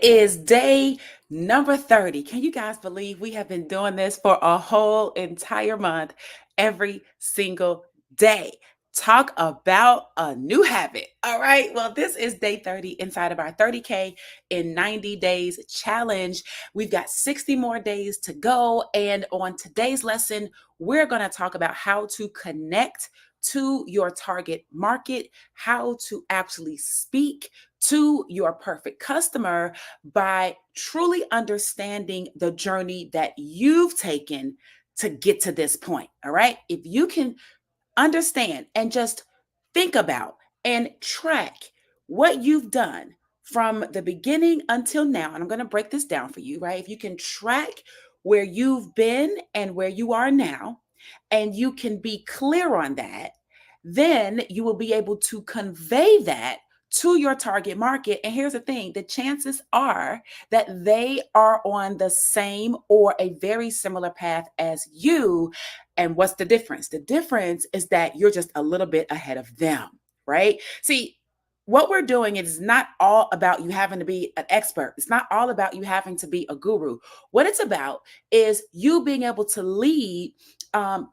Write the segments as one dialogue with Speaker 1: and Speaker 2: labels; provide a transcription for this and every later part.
Speaker 1: It is day number 30. Can you guys believe we have been doing this for a whole entire month, every single day? Talk about a new habit. All right. Well, this is day 30 inside of our 30K in 90 days challenge. We've got 60 more days to go. And on today's lesson, we're going to talk about how to connect to your target market, how to actually speak to your perfect customer by truly understanding the journey that you've taken to get to this point. All right. If you can understand and just think about and track what you've done from the beginning until now, and I'm going to break this down for you, right? If you can track where you've been and where you are now, and you can be clear on that, then you will be able to convey that to your target market. And here's the thing, the chances are that they are on the same or a very similar path as you. And what's the difference? The difference is that you're just a little bit ahead of them, right? See, what we're doing is not all about you having to be an expert. It's not all about you having to be a guru. What it's about is you being able to lead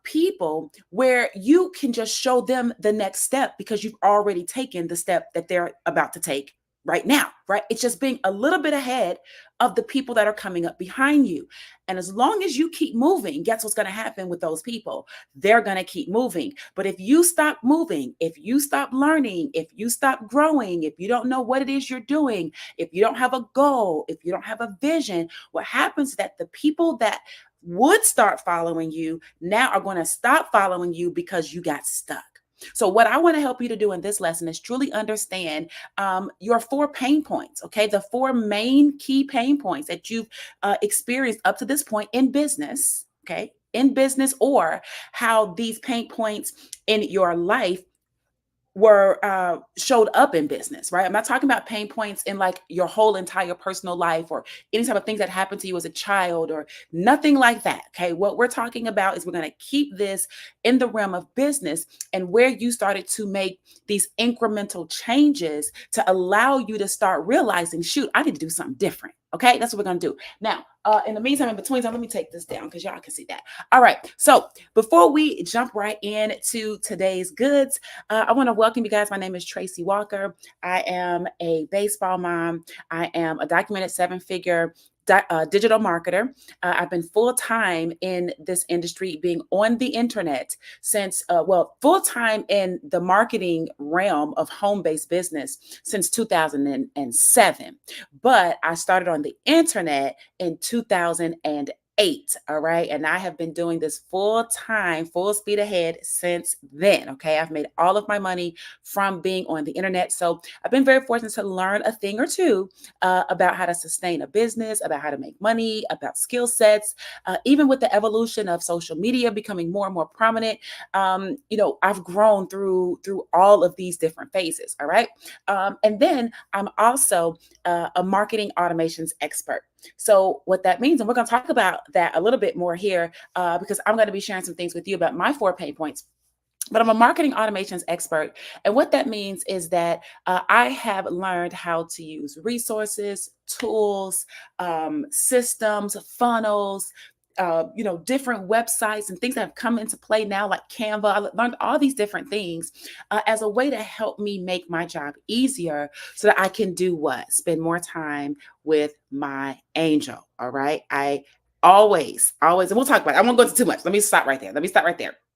Speaker 1: people where you can just show them the next step because you've already taken the step that they're about to take right now, right? It's just being a little bit ahead of the people that are coming up behind you. And as long as you keep moving, guess what's going to happen with those people? They're going to keep moving. But if you stop moving, if you stop learning, if you stop growing, if you don't know what it is you're doing, if you don't have a goal, if you don't have a vision, what happens is that the people that would start following you now are going to stop following you because you got stuck. So what I want to help you to do in this lesson is truly understand your 4 pain points, okay? The 4 main key pain points that you've experienced up to this point in business, okay? In business, or how these pain points in your life were showed up in business, right? I'm not talking about pain points in like your whole entire personal life or any type of things that happened to you as a child or nothing like that. Okay. What we're talking about is we're going to keep this in the realm of business and where you started to make these incremental changes to allow you to start realizing, shoot, I need to do something different. Okay. That's what we're going to do. Now, in the meantime, in between time, let me take this down because y'all can see that. All right. So before we jump right into today's goods, I want to welcome you guys. My name is Tracy Walker. I am a baseball mom. I am a documented 7-figure digital marketer. I've been full-time in this industry, being on the internet since, full-time in the marketing realm of home-based business since 2007. But I started on the internet in 2008. All right. And I have been doing this full time, full speed ahead since then. Okay. I've made all of my money from being on the internet. So I've been very fortunate to learn a thing or two about how to sustain a business, about how to make money, about skill sets, even with the evolution of social media becoming more and more prominent. I've grown through all of these different phases. All right. And then I'm also a marketing automations expert. So what that means, and we're going to talk about that a little bit more here because I'm going to be sharing some things with you about my 4 pain points. But I'm a marketing automations expert. And what that means is that I have learned how to use resources, tools, systems, funnels, different websites and things that have come into play now, like Canva. I learned all these different things as a way to help me make my job easier so that I can do what? Spend more time with my angel. All right. I always, and we'll talk about it. I won't go into too much. Let me stop right there.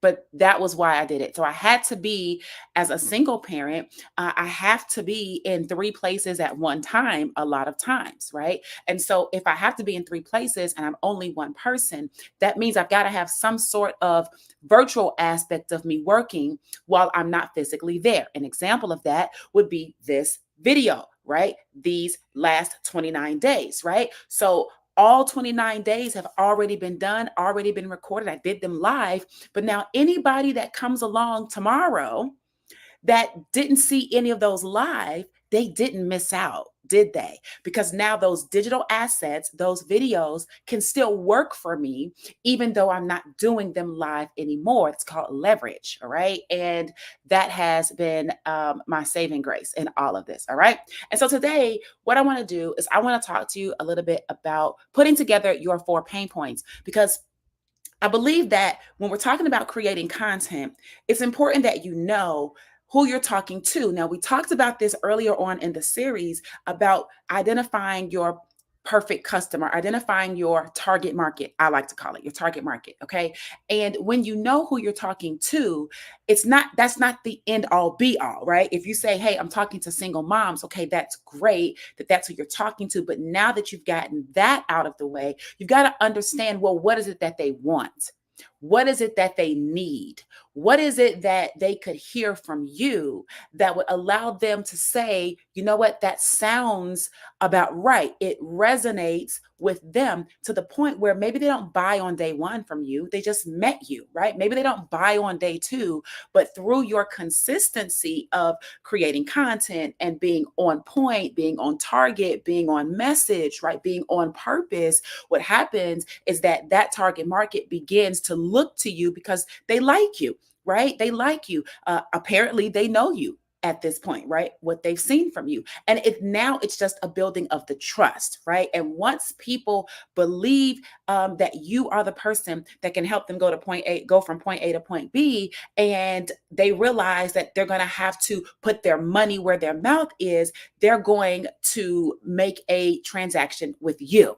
Speaker 1: But that was why I did it. So I had to be, as a single parent, I have to be in 3 places at one time a lot of times, right? And so if I have to be in 3 places and I'm only one person, that means I've got to have some sort of virtual aspect of me working while I'm not physically there. An example of that would be this video, right? These last 29 days, right? So all 29 days have already been done, already been recorded. I did them live. But now anybody that comes along tomorrow that didn't see any of those live, they didn't miss out. did they? Because now those digital assets, those videos can still work for me, even though I'm not doing them live anymore. It's called leverage. All right. And that has been my saving grace in all of this. All right. And so today, what I want to do is I want to talk to you a little bit about putting together your 4 pain points, because I believe that when we're talking about creating content, it's important that you know who you're talking to. Now, we talked about this earlier on in the series about identifying your perfect customer, identifying your target market. I like to call it your target market. Okay. And when you know who you're talking to, that's not the end all be all, right? If you say, hey, I'm talking to single moms, okay, that's great that that's who you're talking to. But now that you've gotten that out of the way, you've got to understand, well, what is it that they want? What is it that they need? What is it that they could hear from you that would allow them to say, you know what, that sounds about right? It resonates with them to the point where maybe they don't buy on day one from you. They just met you, right? Maybe they don't buy on day two, but through your consistency of creating content and being on point, being on target, being on message, right? Being on purpose, what happens is that that target market begins to look to you because they like you, right? They like you. Apparently, they know you at this point, right? What they've seen from you. And it's just a building of the trust, right? And once people believe that you are the person that can help them go from point A to point B, and they realize that they're going to have to put their money where their mouth is, they're going to make a transaction with you.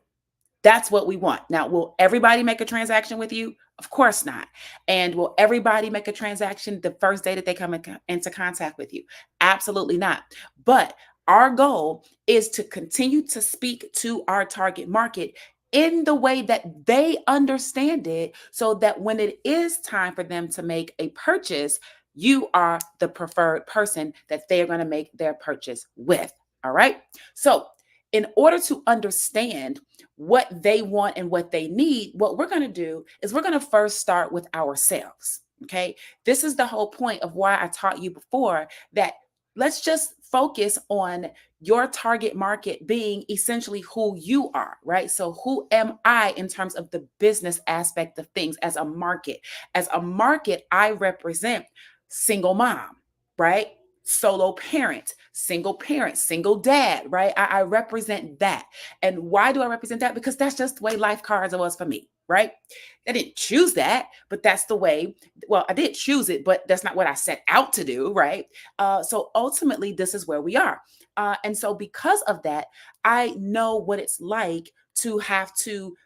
Speaker 1: That's what we want. Now, will everybody make a transaction with you? Of course not. And will everybody make a transaction the first day that they come into contact with you? Absolutely not. But our goal is to continue to speak to our target market in the way that they understand it, so that when it is time for them to make a purchase, you are the preferred person that they are going to make their purchase with. All right. So, in order to understand what they want and what they need, what we're going to do is we're going to first start with ourselves. Okay. This is the whole point of why I taught you before that let's just focus on your target market being essentially who you are, right? So, who am I in terms of the business aspect of things as a market? As a market, I represent single mom, right? Solo parent, single dad, right? I represent that. And why do I represent that? Because that's just the way life cards was for me, right? I didn't choose that, but that's the way. Well, I did choose it, but that's not what I set out to do, right? So ultimately, this is where we are. And so, because of that, I know what it's like to have to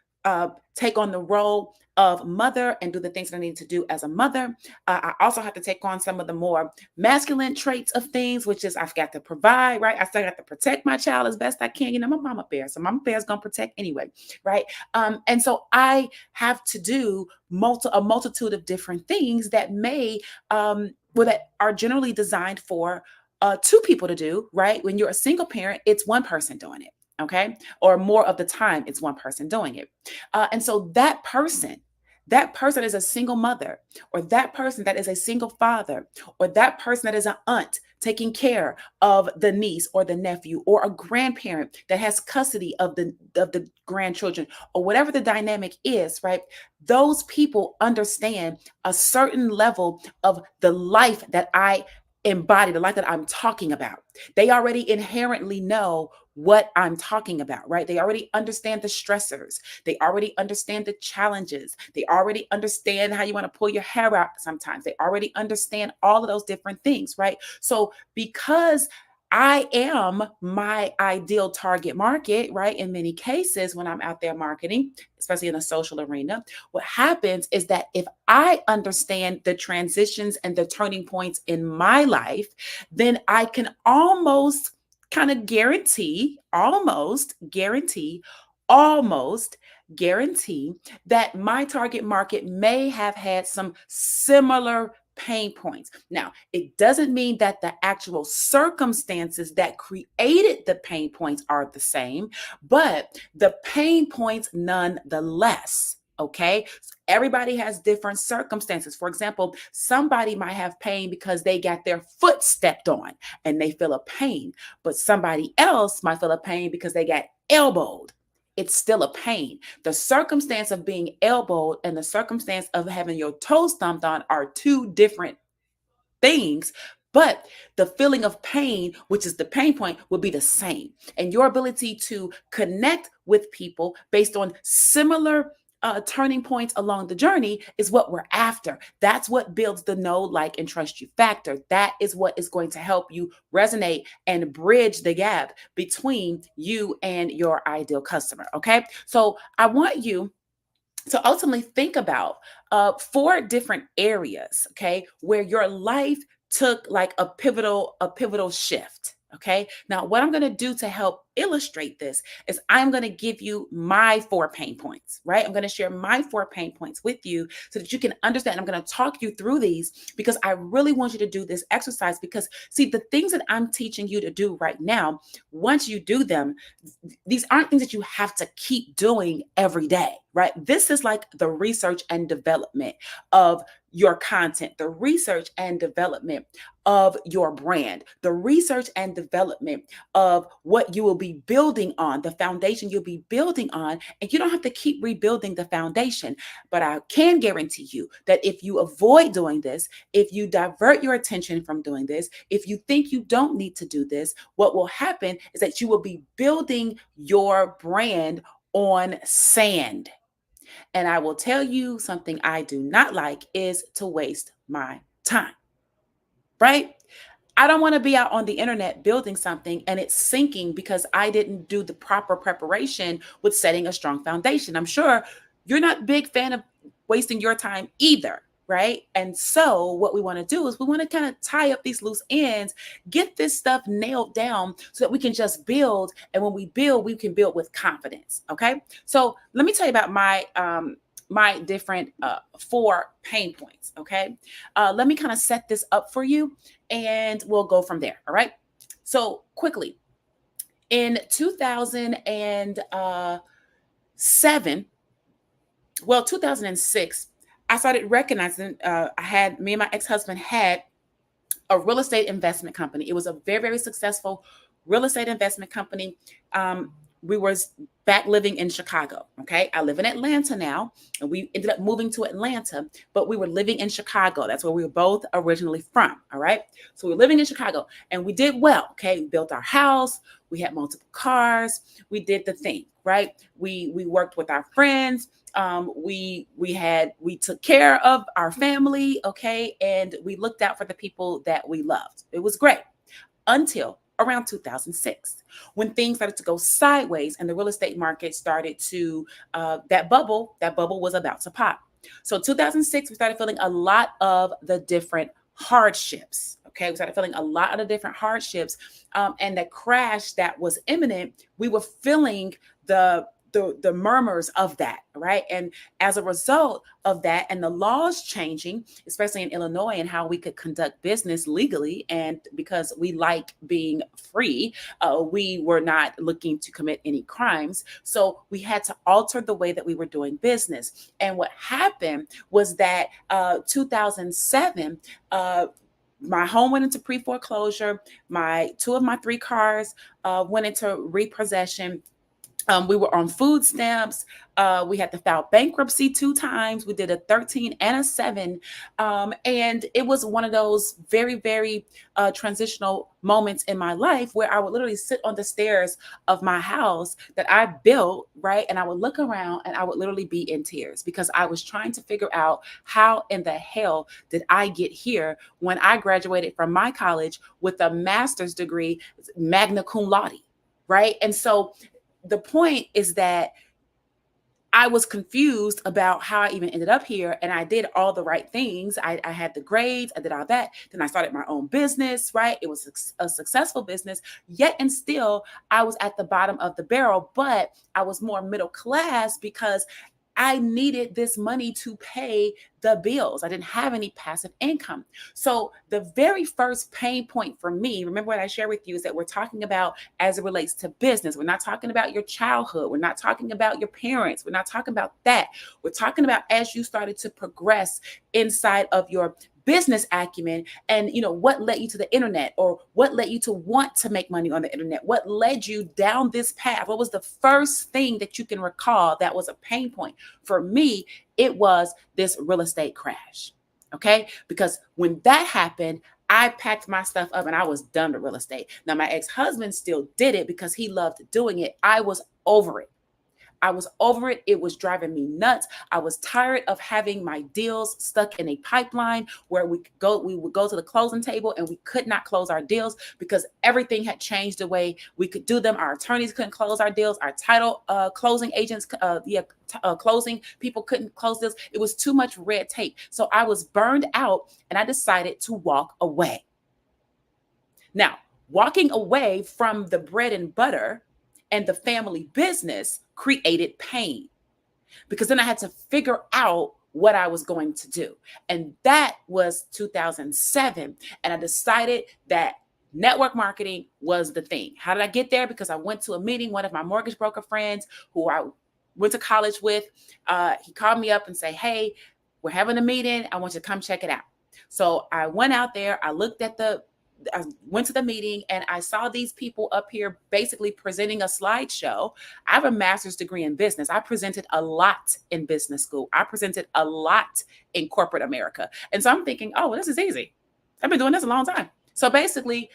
Speaker 1: take on the role of mother and do the things that I need to do as a mother. I also have to take on some of the more masculine traits of things, which is I've got to provide, right? I still got to protect my child as best I can. You know, I'm a mama bear, so mama bear is going to protect anyway, right? And so I have to do a multitude of different things that that are generally designed for two people to do, right? When you're a single parent, it's one person doing it. Okay. Or more of the time, it's one person doing it. And so that person is a single mother, or that person that is a single father, or that person that is an aunt taking care of the niece or the nephew, or a grandparent that has custody of the grandchildren, or whatever the dynamic is, right? Those people understand a certain level of the life that I embody, the life that I'm talking about. They already inherently know what I'm talking about, right? They already understand the stressors. They already understand the challenges. They already understand how you want to pull your hair out sometimes. They already understand all of those different things, right? So, because I am my ideal target market, right? In many cases, when I'm out there marketing, especially in a social arena, what happens is that if I understand the transitions and the turning points in my life, then I can almost kind of almost guarantee that my target market may have had some similar pain points. Now, it doesn't mean that the actual circumstances that created the pain points are the same, but the pain points nonetheless. Okay. Everybody has different circumstances. For example, somebody might have pain because they got their foot stepped on and they feel a pain, but somebody else might feel a pain because they got elbowed. It's still a pain. The circumstance of being elbowed and the circumstance of having your toes stomped on are two different things, but the feeling of pain, which is the pain point, will be the same. And your ability to connect with people based on similar turning points along the journey is what we're after. That's what builds the know, like, and trust you factor. That is what is going to help you resonate and bridge the gap between you and your ideal customer. Okay. So I want you to ultimately think about four different areas, okay, where your life took like a pivotal shift. Okay. Now, what I'm going to do to help illustrate this is I'm going to give you my four pain points, right? I'm going to share my four pain points with you so that you can understand. I'm going to talk you through these because I really want you to do this exercise because, see, the things that I'm teaching you to do right now, once you do them, these aren't things that you have to keep doing every day, right? This is like the research and development of your content, the research and development of your brand, the research and development of what you will be building on, the foundation you'll be building on. And you don't have to keep rebuilding the foundation. But I can guarantee you that if you avoid doing this, if you divert your attention from doing this, if you think you don't need to do this, what will happen is that you will be building your brand on sand. And I will tell you something I do not like is to waste my time, right? I don't want to be out on the internet building something and it's sinking because I didn't do the proper preparation with setting a strong foundation. I'm sure you're not a big fan of wasting your time either, right? And so what we want to do is we want to kind of tie up these loose ends, get this stuff nailed down so that we can just build. And when we build, we can build with confidence. Okay. So let me tell you about my different four pain points. Okay. Let me kind of set this up for you and we'll go from there. All right. So quickly, in 2007, 2006, I started recognizing me and my ex-husband had a real estate investment company. It was a very, very successful real estate investment company. We were back living in Chicago. Okay. I live in Atlanta now, and we ended up moving to Atlanta, but we were living in Chicago. That's where we were both originally from. All right. So we were living in Chicago and we did well. Okay. We built our house. We had multiple cars. We did the thing, right? We worked with our friends. We took care of our family. Okay. And we looked out for the people that we loved. It was great until around 2006, when things started to go sideways and the real estate market started to, that bubble was about to pop. So 2006, we started feeling a lot of the different hardships. Okay. We started feeling a lot of the different hardships. And the crash that was imminent, we were feeling the murmurs of that, right? And as a result of that and the laws changing, especially in Illinois, and how we could conduct business legally, and because we like being free, we were not looking to commit any crimes. So we had to alter the way that we were doing business. And what happened was that 2007, my home went into pre-foreclosure. Two of my three cars went into repossession. We were on food stamps. We had to file bankruptcy 2 times. We did a 13 and a 7. And it was one of those very, very transitional moments in my life where I would literally sit on the stairs of my house that I built, right? And I would look around and I would literally be in tears because I was trying to figure out how in the hell did I get here when I graduated from my college with a master's degree, magna cum laude, right? And so the point is that I was confused about how I even ended up here. And I did all the right things. I had the grades, I did all that. Then I started my own business, right? It was a successful business, yet and still I was at the bottom of the barrel, but I was more middle class because I needed this money to pay the bills. I didn't have any passive income. So the very first pain point for me, remember what I shared with you, is that we're talking about as it relates to business. We're not talking about your childhood. We're not talking about your parents. We're not talking about that. We're talking about as you started to progress inside of your business acumen, and what led you to the internet, or what led you to want to make money on the internet, what led you down this path. What was the first thing that you can recall that was a pain point? For me, it was this real estate crash. Okay, because when that happened, I packed my stuff up and I was done with real estate. Now my ex-husband still did it because he loved doing it. I was over it. I was over it. It was driving me nuts. I was tired of having my deals stuck in a pipeline where we would go to the closing table and we could not close our deals because everything had changed the way we could do them. Our attorneys couldn't close our deals. Our title closing agents, closing people couldn't close deals. It was too much red tape. So I was burned out and I decided to walk away. Now, walking away from the bread and butter and the family business created pain because then I had to figure out what I was going to do. And that was 2007. And I decided that network marketing was the thing. How did I get there? Because I went to a meeting. One of my mortgage broker friends who I went to college with, he called me up and said, hey, we're having a meeting. I want you to come check it out. So I went out there. I went to the meeting and I saw these people up here basically presenting a slideshow. I have a master's degree in business. I presented a lot in business school. I presented a lot in corporate America. And so I'm thinking, oh, well, this is easy. I've been doing this a long time. So basically,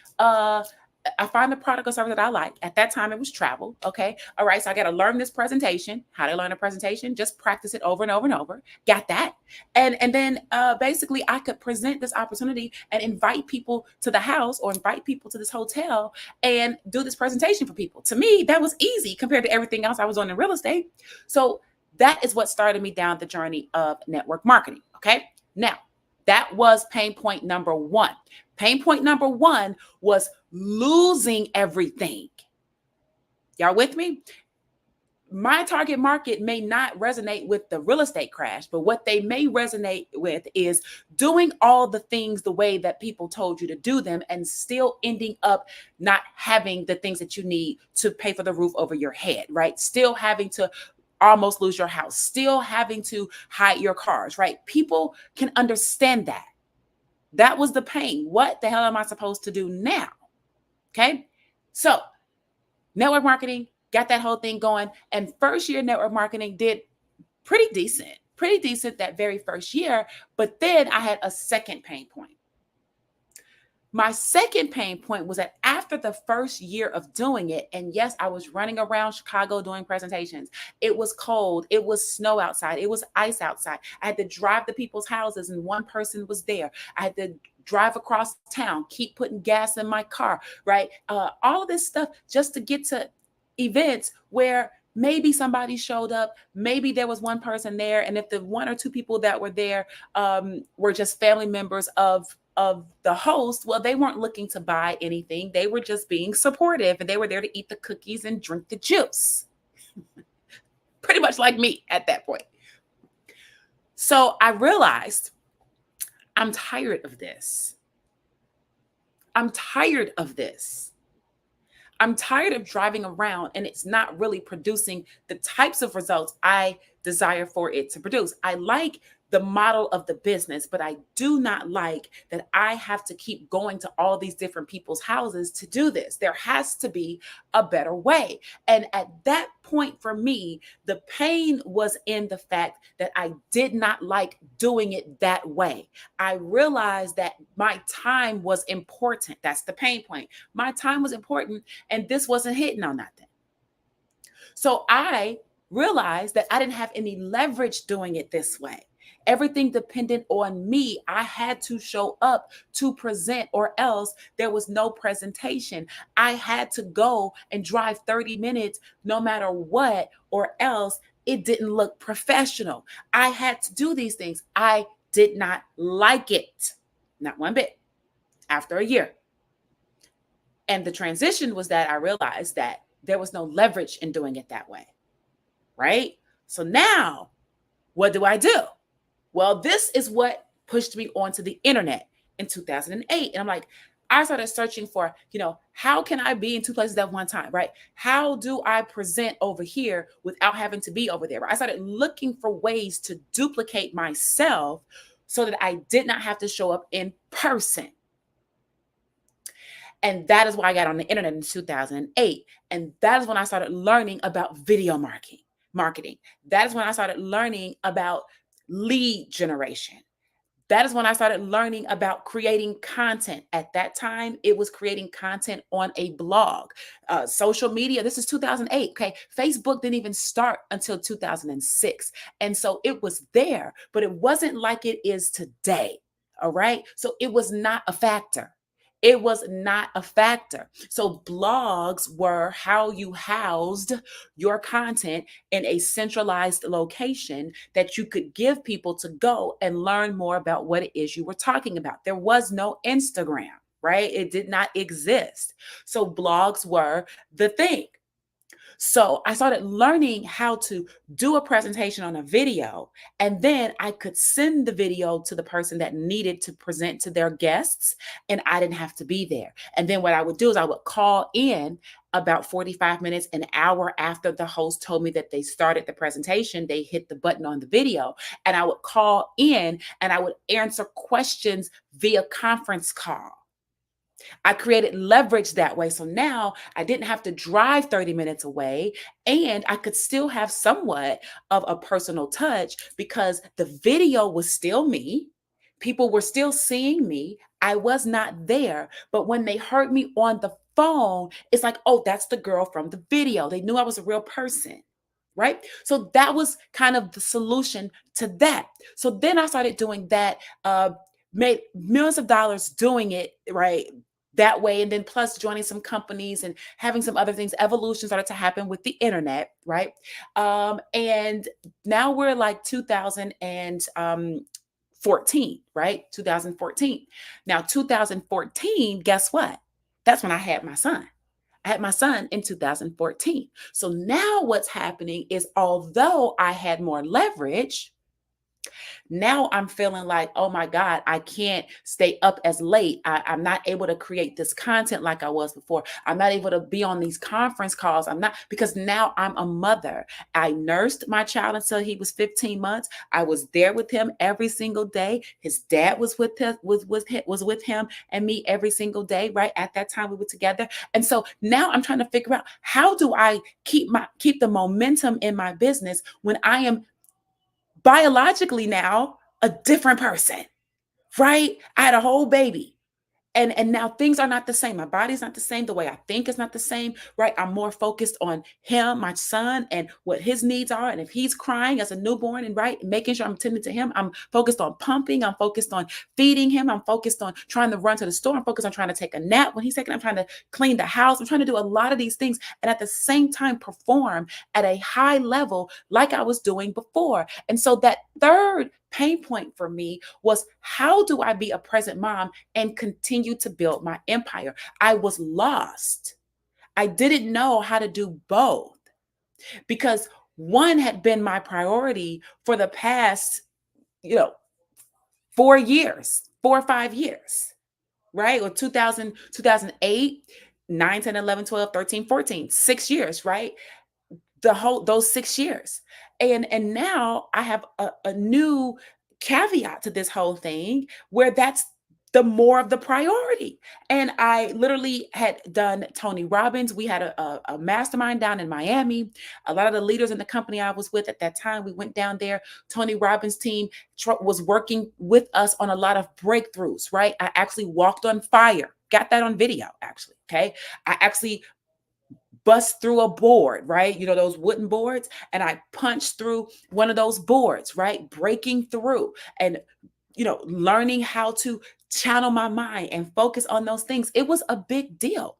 Speaker 1: I find a product or service that I like. At that time, it was travel. Okay. All right. So I got to learn this presentation. How to learn a presentation? Just practice it over and over and over. Got that. And then basically I could present this opportunity and invite people to the house or invite people to this hotel and do this presentation for people. To me, that was easy compared to everything else I was doing in real estate. So that is what started me down the journey of network marketing. Okay. Now, that was pain point number one. Pain point number one was losing everything. Y'all with me? My target market may not resonate with the real estate crash, but what they may resonate with is doing all the things the way that people told you to do them and still ending up not having the things that you need to pay for the roof over your head, right? Still having to almost lose your house, still having to hide your cars, right? People can understand that. That was the pain. What the hell am I supposed to do now? Okay. So network marketing, got that whole thing going. And first year network marketing did pretty decent that very first year. But then I had a second pain point. My second pain point was that after the first year of doing it, and yes, I was running around Chicago doing presentations. It was cold. It was snow outside. It was ice outside. I had to drive to people's houses and one person was there. I had to drive across town, keep putting gas in my car, right? All of this stuff just to get to events where maybe somebody showed up, maybe there was one person there. And if the one or two people that were there were just family members of the host, well, they weren't looking to buy anything. They were just being supportive and they were there to eat the cookies and drink the juice. Pretty much like me at that point. So I realized I'm tired of this. I'm tired of this. I'm tired of driving around and it's not really producing the types of results I desire for it to produce. I like the model of the business, but I do not like that I have to keep going to all these different people's houses to do this. There has to be a better way. And at that point for me, the pain was in the fact that I did not like doing it that way. I realized that my time was important. That's the pain point. My time was important and this wasn't hitting on nothing. So I realized that I didn't have any leverage doing it this way. Everything depended on me. I had to show up to present or else there was no presentation. I had to go and drive 30 minutes no matter what, or else it didn't look professional. I had to do these things. I did not like it. Not one bit. After a year. And the transition was that I realized that there was no leverage in doing it that way. Right? So now What do I do? Well, this is what pushed me onto the internet in 2008. And I'm like, I started searching for, how can I be in two places at one time, right? How do I present over here without having to be over there? Right? I started looking for ways to duplicate myself so that I did not have to show up in person. And that is why I got on the internet in 2008. And that is when I started learning about video marketing. That is when I started learning about lead generation. That is when I started learning about creating content. At that time, it was creating content on a blog, social media. This is 2008. Okay. Facebook didn't even start until 2006. And so it was there, but it wasn't like it is today. All right. So it was not a factor. It was not a factor. So blogs were how you housed your content in a centralized location that you could give people to go and learn more about what it is you were talking about. There was no Instagram, right? It did not exist. So blogs were the thing. So I started learning how to do a presentation on a video, and then I could send the video to the person that needed to present to their guests, and I didn't have to be there. And then what I would do is I would call in about 45 minutes, an hour after the host told me that they started the presentation. They hit the button on the video, and I would call in and I would answer questions via conference call. I created leverage that way. So now I didn't have to drive 30 minutes away, and I could still have somewhat of a personal touch because the video was still me. People were still seeing me. I was not there. But when they heard me on the phone, it's like, oh, that's the girl from the video. They knew I was a real person. Right. So that was kind of the solution to that. So then I started doing that, made millions of dollars doing it, right? That way. And then plus joining some companies and having some other things, evolution started to happen with the internet, right? And now we're like 2014, right? 2014. Now 2014, guess what? That's when I had my son. I had my son in 2014. So now what's happening is, although I had more leverage, now I'm feeling like, oh my God, I can't stay up as late. I'm not able to create this content like I was before. I'm not able to be on these conference calls. I'm not, because now I'm a mother. I nursed my child until he was 15 months. I was there with him every single day. His dad was with him, was with him and me every single day, right? At that time we were together. And so now I'm trying to figure out, how do I keep the momentum in my business when I am biologically now a different person, right? I had a whole baby. And now things are not the same. My body's not the same. The way I think is not the same, right? I'm more focused on him, my son, and what his needs are. And if he's crying as a newborn, and right, making sure I'm tending to him, I'm focused on pumping. I'm focused on feeding him. I'm focused on trying to run to the store. I'm focused on trying to take a nap when he's taking. I'm trying to clean the house. I'm trying to do a lot of these things, and at the same time perform at a high level like I was doing before. And so that third pain point for me was, how do I be a present mom and continue to build my empire? I was lost. I didn't know how to do both because one had been my priority for the past, you know, 4 years, 4 or 5 years, right? Or 2000, 2008, 9, 10, 11, 12, 13, 14, 6 years, right? Those 6 years. And now I have a new caveat to this whole thing where that's the more of the priority. And I literally had done Tony Robbins. We had a mastermind down in Miami. A lot of the leaders in the company I was with at that time, we went down there. Tony Robbins team was working with us on a lot of breakthroughs, right? I actually walked on fire. Got that on video, actually. Okay. I actually bust through a board, right? You know, those wooden boards. And I punched through one of those boards, right? Breaking through and, learning how to channel my mind and focus on those things. It was a big deal.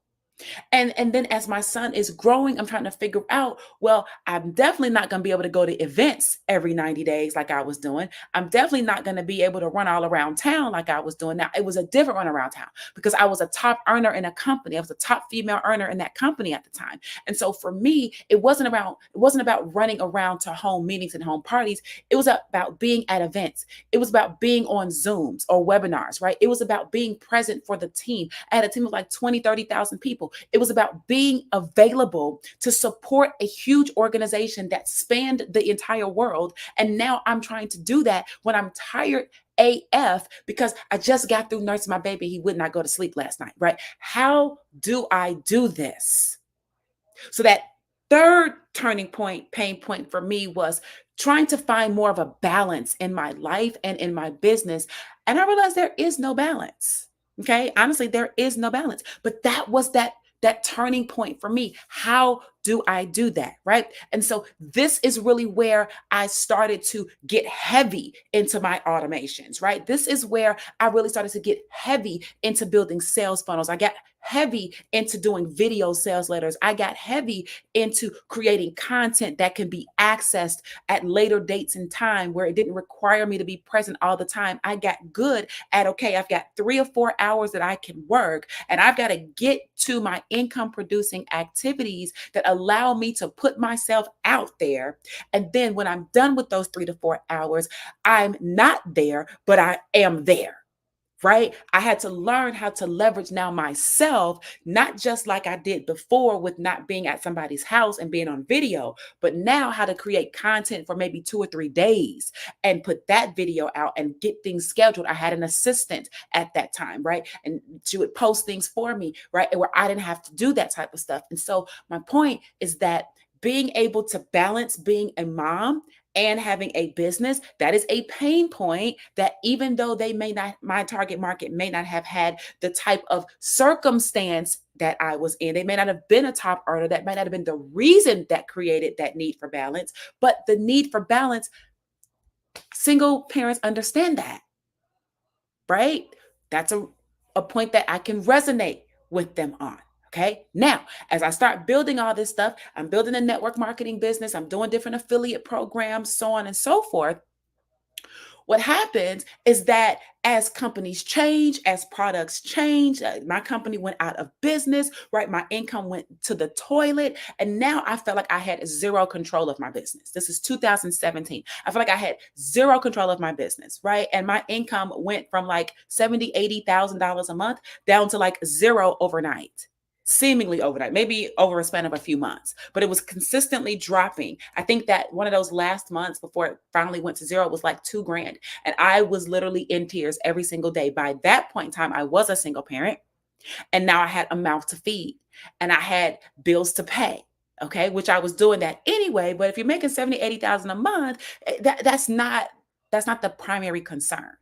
Speaker 1: And then as my son is growing, I'm trying to figure out, well, I'm definitely not going to be able to go to events every 90 days like I was doing. I'm definitely not going to be able to run all around town like I was doing. Now, it was a different run around town because I was a top earner in a company. I was a top female earner in that company at the time. And so for me, it wasn't about running around to home meetings and home parties. It was about being at events. It was about being on Zooms or webinars, right? It was about being present for the team. I had a team of like 20, 30,000 people. It was about being available to support a huge organization that spanned the entire world. And now I'm trying to do that when I'm tired AF because I just got through nursing my baby. He would not go to sleep last night, right? How do I do this? So that third turning point, pain point for me was trying to find more of a balance in my life and in my business. And I realized there is no balance. Okay. Honestly, there is no balance. But that was that turning point for me. How do I do that? Right. And so this is really where I started to get heavy into my automations, right? This is where I really started to get heavy into building sales funnels. I got heavy into doing video sales letters. I got heavy into creating content that can be accessed at later dates and time where it didn't require me to be present all the time. I got good at, okay, I've got 3 or 4 hours that I can work, and I've got to get to my income producing activities that allow me to put myself out there. And then when I'm done with those 3 to 4 hours, I'm not there, but I am there, right? I had to learn how to leverage now myself, not just like I did before with not being at somebody's house and being on video, but now how to create content for maybe 2 or 3 days and put that video out and get things scheduled. I had an assistant at that time, right? And she would post things for me, right? And where I didn't have to do that type of stuff. And so my point is that being able to balance being a mom and having a business, that is a pain point that even though they may not, my target market may not have had the type of circumstance that I was in, they may not have been a top earner, that might not have been the reason that created that need for balance, but the need for balance, single parents understand that, right? That's a point that I can resonate with them on. Okay. Now, as I start building all this stuff, I'm building a network marketing business, I'm doing different affiliate programs, so on and so forth. What happens is that as companies change, as products change, my company went out of business, right? My income went to the toilet. And now I felt like I had zero control of my business. This is 2017. I feel like I had zero control of my business, right? And my income went from like $70,000, $80,000 a month down to like zero overnight, seemingly overnight, maybe over a span of a few months, but it was consistently dropping. I think that one of those last months before it finally went to zero was like 2 grand. And I was literally in tears every single day. By that point in time, I was a single parent, and now I had a mouth to feed and I had bills to pay. Okay, which I was doing that anyway. But if you're making 70, 80,000 a month, that's not the primary concern.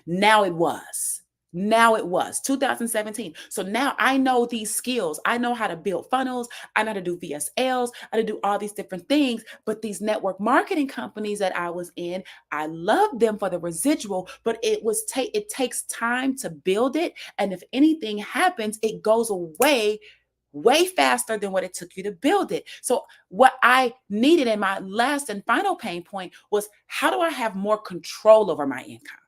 Speaker 1: Now it was. Now it was 2017. So now I know these skills. I know how to build funnels. I know how to do VSLs. I know how to do all these different things. But these network marketing companies that I was in, I loved them for the residual, but it takes time to build it. And if anything happens, it goes away way faster than what it took you to build it. So what I needed in my last and final pain point was, how do I have more control over my income?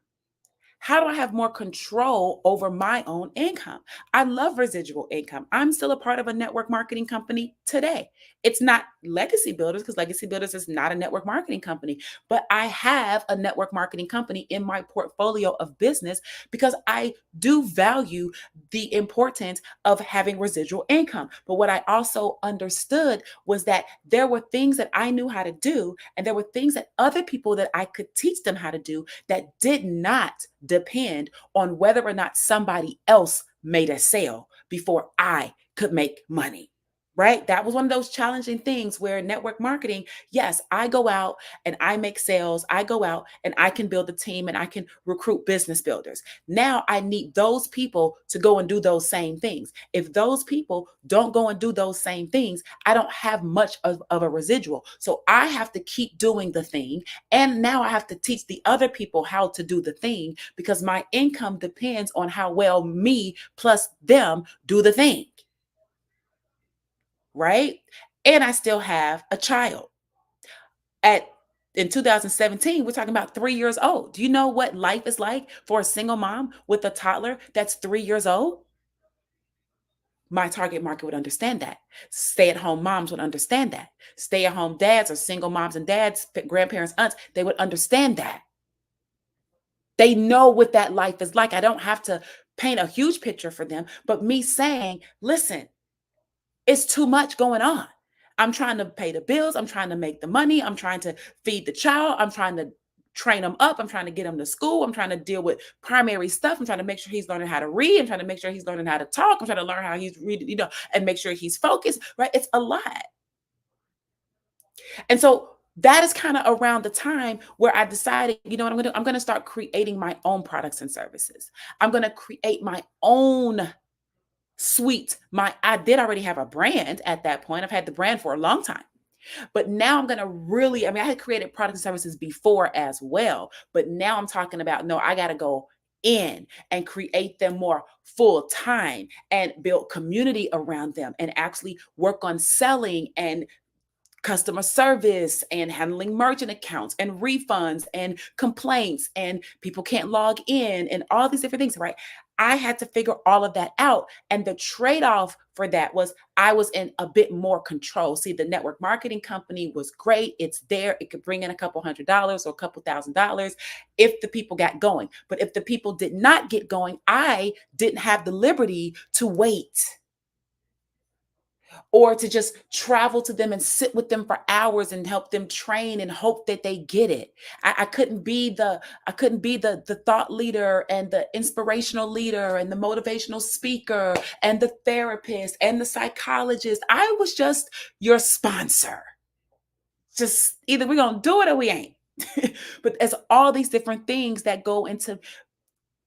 Speaker 1: How do I have more control over my own income? I love residual income. I'm still a part of a network marketing company today. It's not Legacy Builders because Legacy Builders is not a network marketing company, but I have a network marketing company in my portfolio of business because I do value the importance of having residual income. But what I also understood was that there were things that I knew how to do, and there were things that other people that I could teach them how to do that did not depend on whether or not somebody else made a sale before I could make money. Right? That was one of those challenging things where network marketing, yes, I go out and I make sales. I go out and I can build a team and I can recruit business builders. Now I need those people to go and do those same things. If those people don't go and do those same things, I don't have much of a residual. So I have to keep doing the thing. And now I have to teach the other people how to do the thing because my income depends on how well me plus them do the thing. right? And I still have a child. At In 2017, we're talking about 3 years old. Do you know what life is like for a single mom with a toddler that's 3 years old? My target market would understand that. Stay at home moms would understand that. Stay at home dads or single moms and dads, grandparents, aunts, they would understand that. They know what that life is like. I don't have to paint a huge picture for them, but me saying, listen, it's too much going on. I'm trying to pay the bills. I'm trying to make the money. I'm trying to feed the child. I'm trying to train him up. I'm trying to get him to school. I'm trying to deal with primary stuff. I'm trying to make sure he's learning how to read. I'm trying to make sure he's learning how to talk. I'm trying to learn how he's reading, and make sure he's focused, right? It's a lot. And so that is kind of around the time where I decided, you know what I'm going to do? I'm going to start creating my own products and services. I'm going to create my own suite. I did already have a brand at that point. I've had the brand for a long time. But now I'm going to really, I had created products and services before as well. But now I'm talking about, no, I got to go in and create them more full time and build community around them and actually work on selling and customer service and handling merchant accounts and refunds and complaints and people can't log in and all these different things, right? I had to figure all of that out. And the trade off for that was I was in a bit more control. See, the network marketing company was great. It's there. It could bring in a couple $100s or a couple $1,000 if the people got going. But if the people did not get going, I didn't have the liberty to wait or to just travel to them and sit with them for hours and help them train and hope that they get it. I couldn't be the thought leader and the inspirational leader and the motivational speaker and the therapist and the psychologist. I was just your sponsor. Just either we're gonna do it or we ain't. But there's all these different things that go into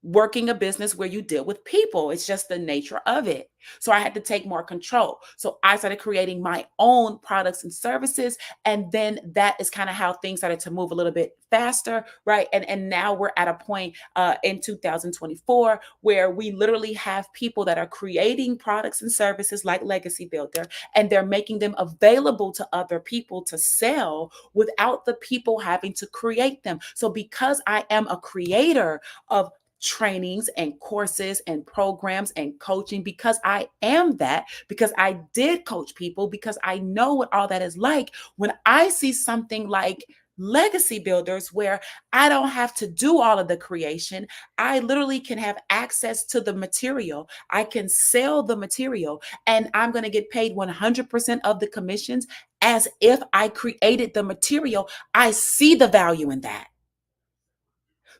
Speaker 1: working a business where you deal with people. It's just the nature of it. So I had to take more control. So I started creating my own products and services. And then that is kind of how things started to move a little bit faster, right? And now we're at a point in 2024 where we literally have people that are creating products and services like Legacy Builder, and they're making them available to other people to sell without the people having to create them. So because I am a creator of trainings and courses and programs and coaching, because I am that, because I did coach people, because I know what all that is like. When I see something like Legacy Builders, where I don't have to do all of the creation, I literally can have access to the material. I can sell the material and I'm going to get paid 100% of the commissions as if I created the material. I see the value in that.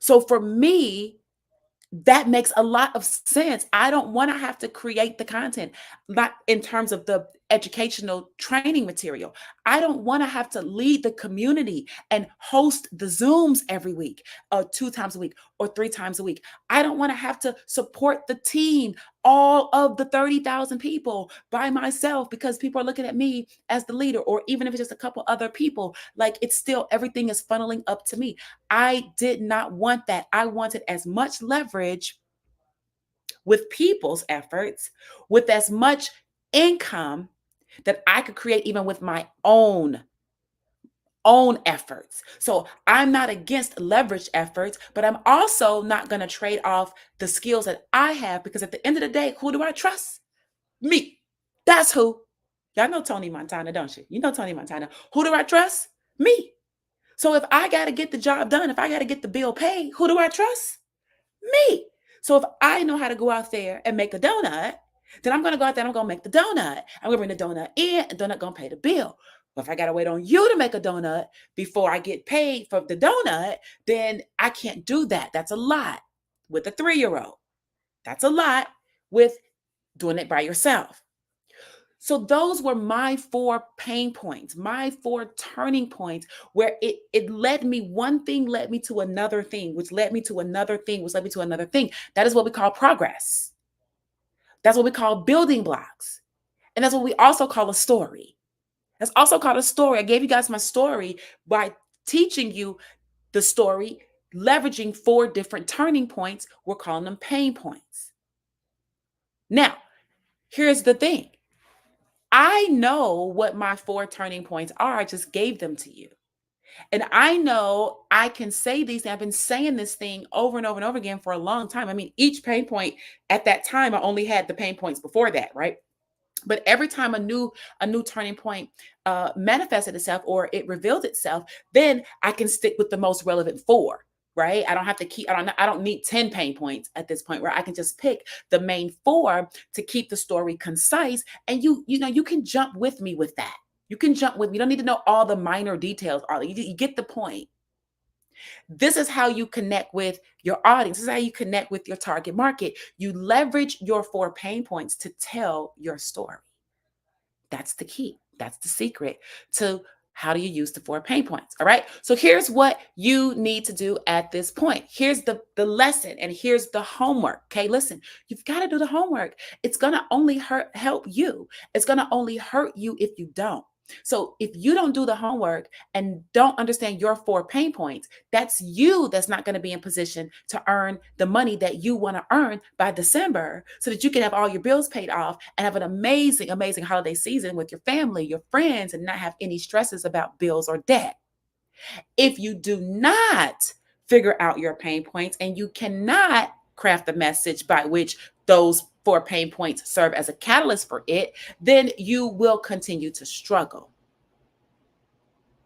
Speaker 1: So for me, that makes a lot of sense. I don't want to have to create the content, not in terms of the educational training material. I don't want to have to lead the community and host the Zooms every week, or 2 times a week, or 3 times a week. I don't want to have to support the team, all of the 30,000 people by myself because people are looking at me as the leader, or even if it's just a couple other people, like it's still everything is funneling up to me. I did not want that. I wanted as much leverage with people's efforts, with as much income that I could create even with my own efforts. So I'm not against leverage efforts, but I'm also not going to trade off the skills that I have, because at the end of the day, who do I trust? Me. That's who. Y'all know Tony Montana, don't you? You know Tony Montana. Who do I trust? Me. So if I got to get the job done, if I got to get the bill paid, who do I trust? Me. So if I know how to go out there and make a donut, then I'm going to go out there and I'm going to make the donut. I'm going to bring the donut in, and donut going to pay the bill. But if I got to wait on you to make a donut before I get paid for the donut, then I can't do that. That's a lot with a 3-year-old. That's a lot with doing it by yourself. So those were my 4 pain points, my 4 turning points, where it led me, one thing led me to another thing, which led me to another thing, which led me to another thing. That is what we call progress. That's what we call building blocks. And that's what we also call a story. That's also called a story. I gave you guys my story by teaching you the story, leveraging 4 different turning points. We're calling them pain points. Now, here's the thing. I know what my 4 turning points are. I just gave them to you. And I know I can say these. I've been saying this thing over and over and over again for a long time. I mean, each pain point at that time, I only had the pain points before that, right? But every time a new turning point manifested itself or it revealed itself, then I can stick with the most relevant 4. Right. I don't have to keep, I don't need 10 pain points at this point where I can just pick the main 4 to keep the story concise. And you can jump with me with that. You can jump with me. You don't need to know all the minor details. All you get the point. This is how you connect with your audience. This is how you connect with your target market. You leverage your 4 pain points to tell your story. That's the key. That's the secret to how do you use the 4 pain points. All right. So here's what you need to do at this point. Here's the lesson and here's the homework. Okay. Listen, you've got to do the homework. It's going to only help you. It's going to only hurt you if you don't. So if you don't do the homework and don't understand your 4 pain points, that's you that's not going to be in position to earn the money that you want to earn by December so that you can have all your bills paid off and have an amazing, amazing holiday season with your family, your friends, and not have any stresses about bills or debt. If you do not figure out your pain points and you cannot craft a message by which those 4 pain points serve as a catalyst for it, then you will continue to struggle.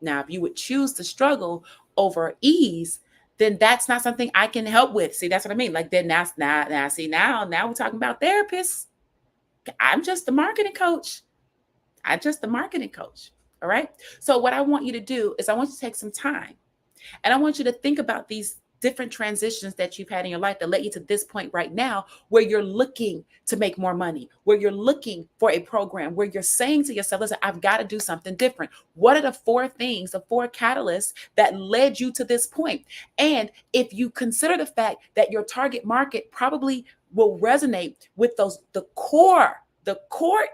Speaker 1: Now, if you would choose to struggle over ease, then that's not something I can help with. See, that's what I mean. Like then now we're talking about therapists. I'm just the marketing coach. I'm just the marketing coach. All right. So what I want you to do is I want you to take some time and I want you to think about these different transitions that you've had in your life that led you to this point right now where you're looking to make more money, where you're looking for a program, where you're saying to yourself, listen, I've got to do something different. What are the 4 things, the 4 catalysts that led you to this point? And if you consider the fact that your target market probably will resonate with the core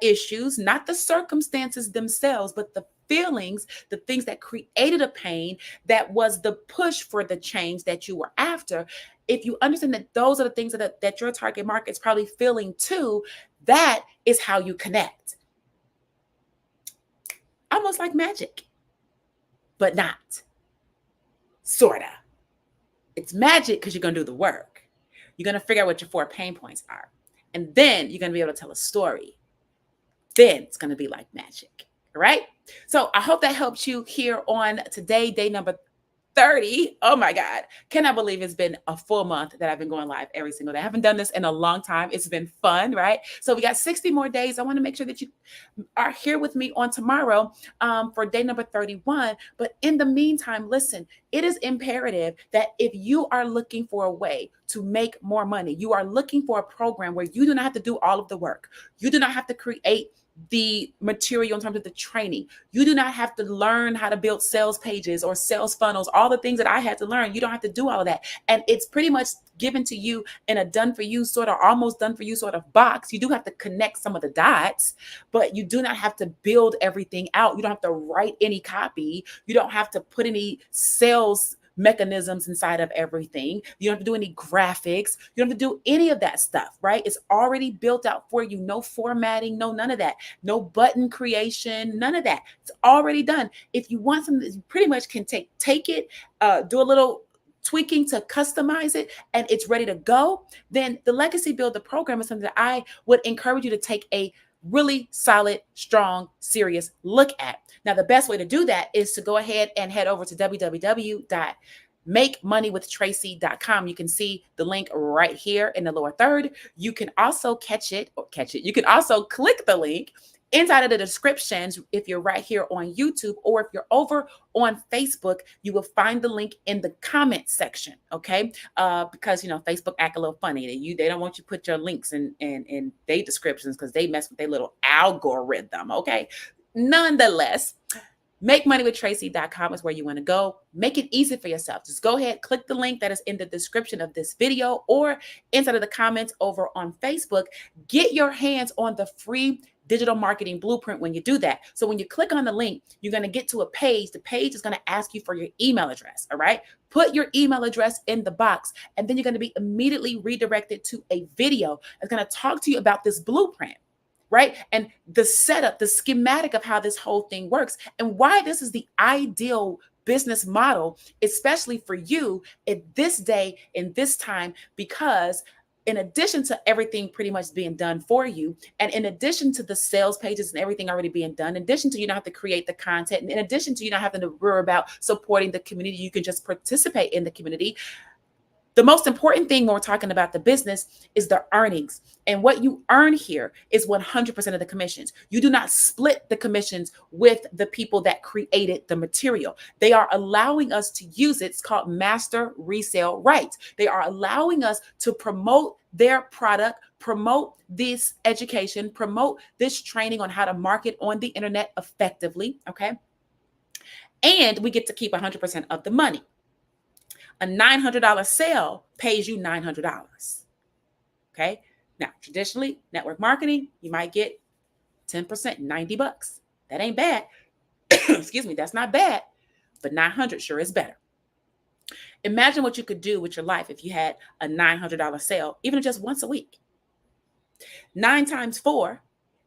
Speaker 1: issues, not the circumstances themselves, but the feelings, the things that created a pain that was the push for the change that you were after. If you understand that those are the things that your target market is probably feeling too, that is how you connect. Almost like magic, but not. Sorta. It's magic because you're going to do the work. You're going to figure out what your 4 pain points are. And then you're going to be able to tell a story. Then it's going to be like magic. All right. So I hope that helps you here on today, day number 30. Oh my God. Cannot believe it's been a full month that I've been going live every single day. I haven't done this in a long time. It's been fun, right? So we got 60 more days. I want to make sure that you are here with me on tomorrow for day number 31. But in the meantime, listen, it is imperative that if you are looking for a way to make more money, you are looking for a program where you do not have to do all of the work. You do not have to create the material in terms of the training. You do not have to learn how to build sales pages or sales funnels, all the things that I had to learn. You don't have to do all of that. And it's pretty much given to you in a done for you sort of almost done for you sort of box. You do have to connect some of the dots, but you do not have to build everything out. You don't have to write any copy. You don't have to put any sales mechanisms inside of everything. You don't have to do any graphics. You don't have to do any of that stuff, right? It's already built out for you. No formatting, no none of that. No button creation, none of that. It's already done. If you want something, you pretty much can take it, do a little tweaking to customize it, and it's ready to go. Then the Legacy Builder program is something that I would encourage you to take a really solid, strong, serious look at. Now, the best way to do that is to go ahead and head over to www.makemoneywithtracy.com. You can see the link right here in the lower third. You can also catch it. You can also click the link inside of the descriptions if you're right here on YouTube, or if you're over on Facebook, you will find the link in the comment section. Okay, because Facebook act a little funny. They don't want you to put your links in their descriptions because they mess with their little algorithm. Okay, nonetheless, MakeMoneyWithTracy.com is where you want to go. Make it easy for yourself. Just go ahead, click the link that is in the description of this video or inside of the comments over on Facebook. Get your hands on the free digital marketing blueprint when you do that. So when you click on the link, you're going to get to a page. The page is going to ask you for your email address. All right. Put your email address in the box, and then you're going to be immediately redirected to a video that's going to talk to you about this blueprint. right? And the setup, the schematic of how this whole thing works, and why this is the ideal business model, especially for you at this day, in this time, because in addition to everything pretty much being done for you, and in addition to the sales pages and everything already being done, in addition to you not have to create the content, and in addition to you not having to worry about supporting the community, you can just participate in the community. The most important thing when we're talking about the business is the earnings. And what you earn here is 100% of the commissions. You do not split the commissions with the people that created the material. They are allowing us to use it. It's called master resale rights. They are allowing us to promote their product, promote this education, promote this training on how to market on the internet effectively. Okay. And we get to keep 100% of the money. A $900 sale pays you $900. Okay. Now, traditionally, network marketing, you might get 10%, $90. That ain't bad. Excuse me, that's not bad, but 900 sure is better. Imagine what you could do with your life if you had a $900 sale, even just once a week. 9 times 4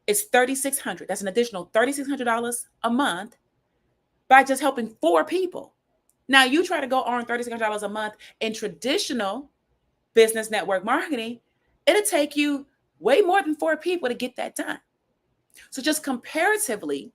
Speaker 1: is $3,600. That's an additional $3,600 a month by just helping 4 people. Now, you try to go earn $3,600 a month in traditional business network marketing, it'll take you way more than 4 people to get that done. So just comparatively,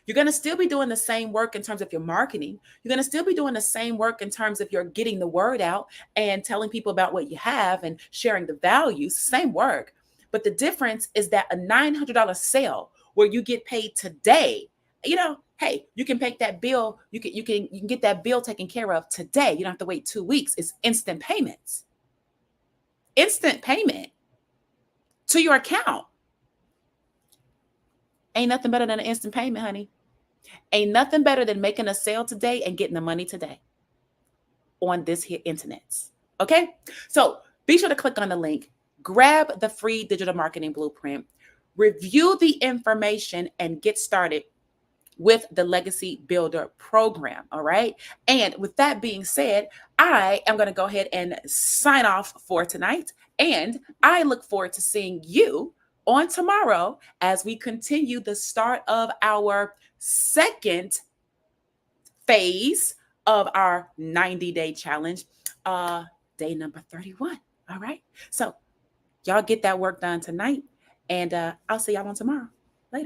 Speaker 1: you're going to still be doing the same work in terms of your marketing. You're going to still be doing the same work in terms of your getting the word out and telling people about what you have and sharing the values, same work. But the difference is that a $900 sale where you get paid today, hey, you can pay that bill. You can get that bill taken care of today. You don't have to wait 2 weeks. It's instant payments. Instant payment to your account. Ain't nothing better than an instant payment, honey. Ain't nothing better than making a sale today and getting the money today on this here internet. Okay? So be sure to click on the link, grab the free digital marketing blueprint, review the information, and get started with the Legacy Builder program. All right. And with that being said, I am going to go ahead and sign off for tonight. And I look forward to seeing you on tomorrow as we continue the start of our second phase of our 90-day challenge, day number 31. All right. So y'all get that work done tonight. And I'll see y'all on tomorrow.